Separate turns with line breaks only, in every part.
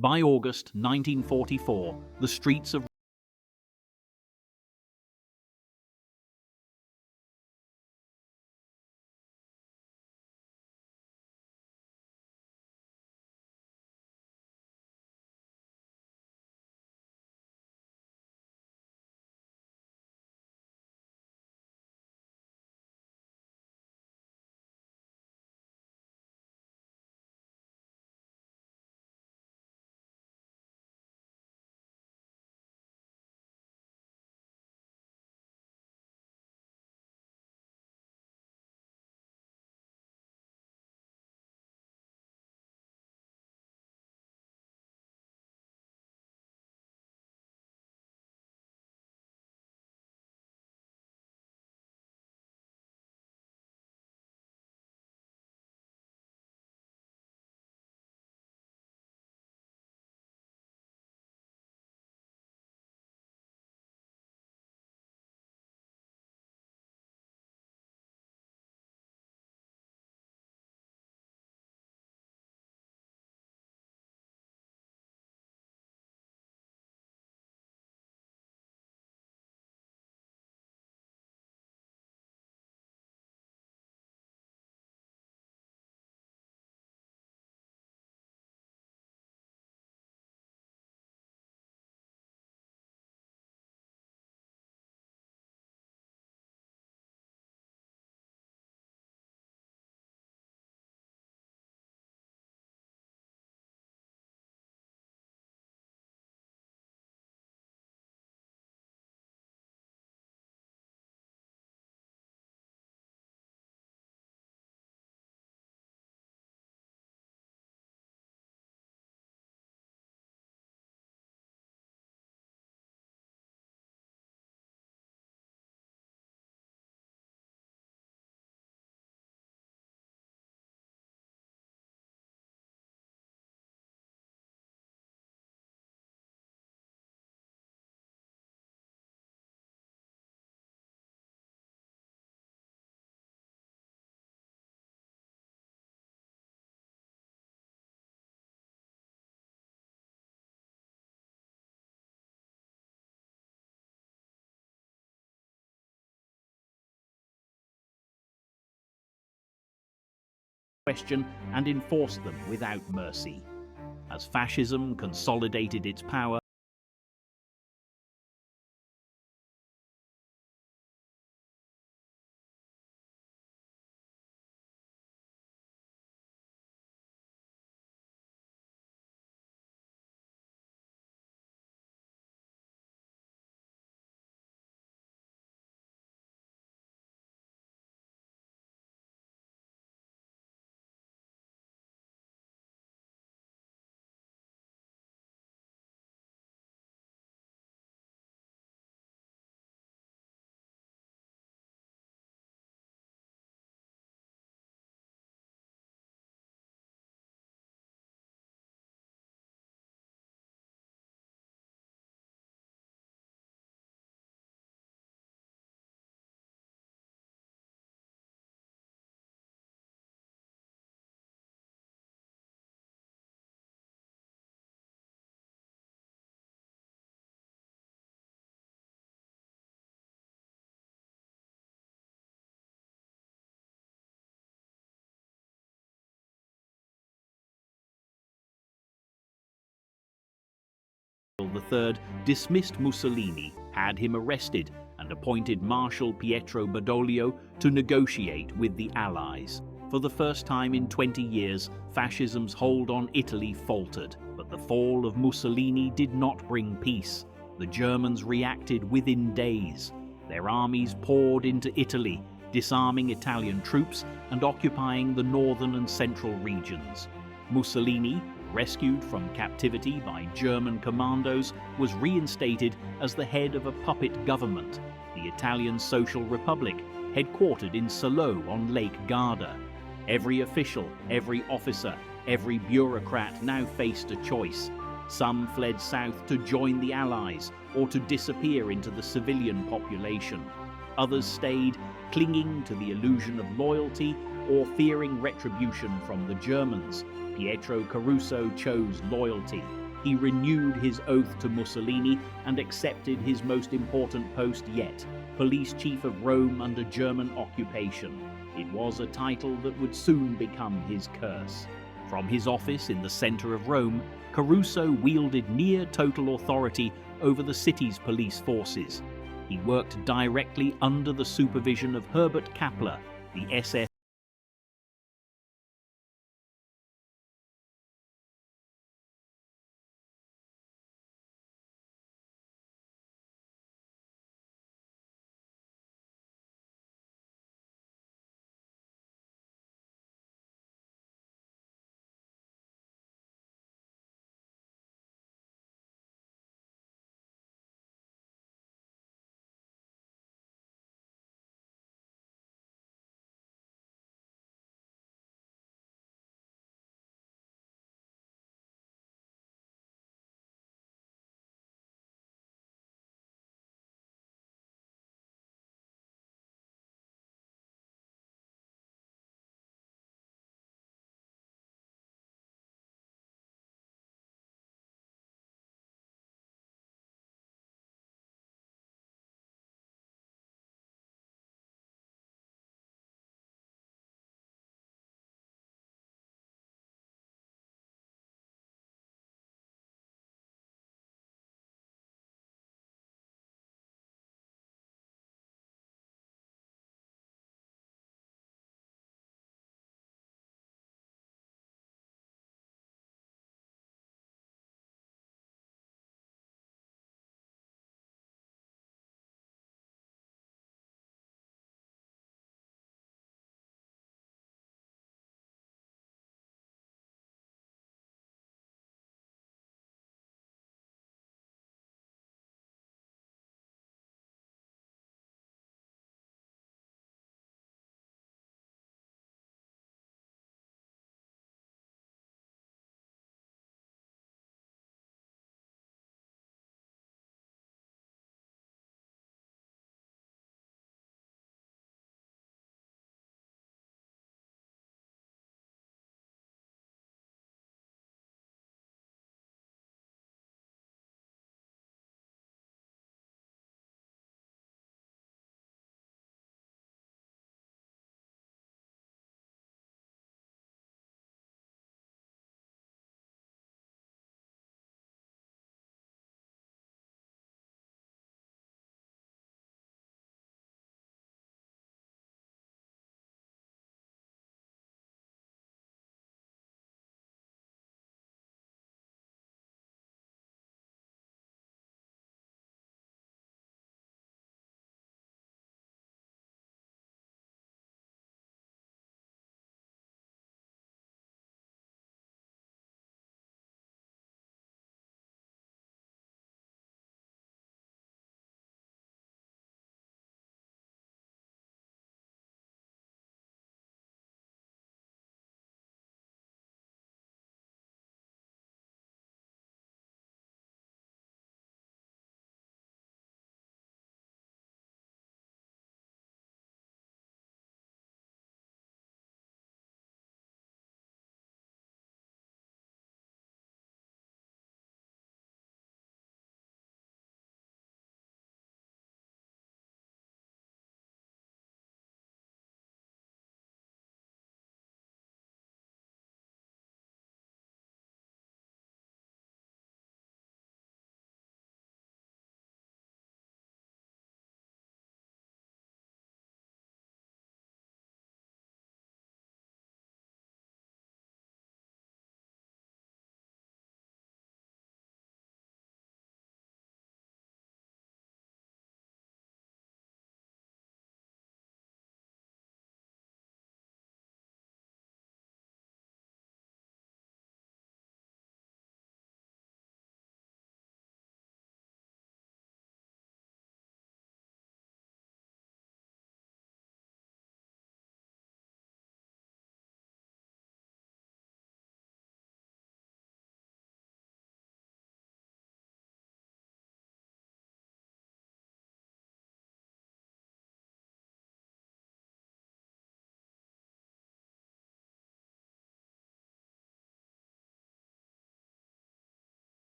By August 1944, the streets of question and enforced them without mercy. As fascism consolidated its power, III dismissed Mussolini, had him arrested, and appointed Marshal Pietro Badoglio to negotiate with the Allies. For the first time in 20 years, fascism's hold on Italy faltered, but the fall of Mussolini did not bring peace. The Germans reacted within days. Their armies poured into Italy, disarming Italian troops and occupying the northern and central regions. Mussolini, rescued from captivity by German commandos, was reinstated as the head of a puppet government, the Italian Social Republic, headquartered in Salo on Lake Garda. Every official, every officer, every bureaucrat now faced a choice. Some fled south to join the Allies or to disappear into the civilian population. Others stayed, clinging to the illusion of loyalty or fearing retribution from the Germans. Pietro Caruso chose loyalty. he renewed his oath to Mussolini and accepted his most important post yet, police chief of Rome under German occupation. It was a title that would soon become his curse. From his office in the center of Rome, Caruso wielded near total authority over the city's police forces. He worked directly under the supervision of Herbert Kappler, the SS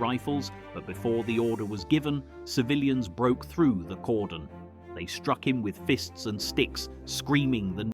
rifles, but before the order was given, civilians broke through the cordon. They struck him with fists and sticks, screaming the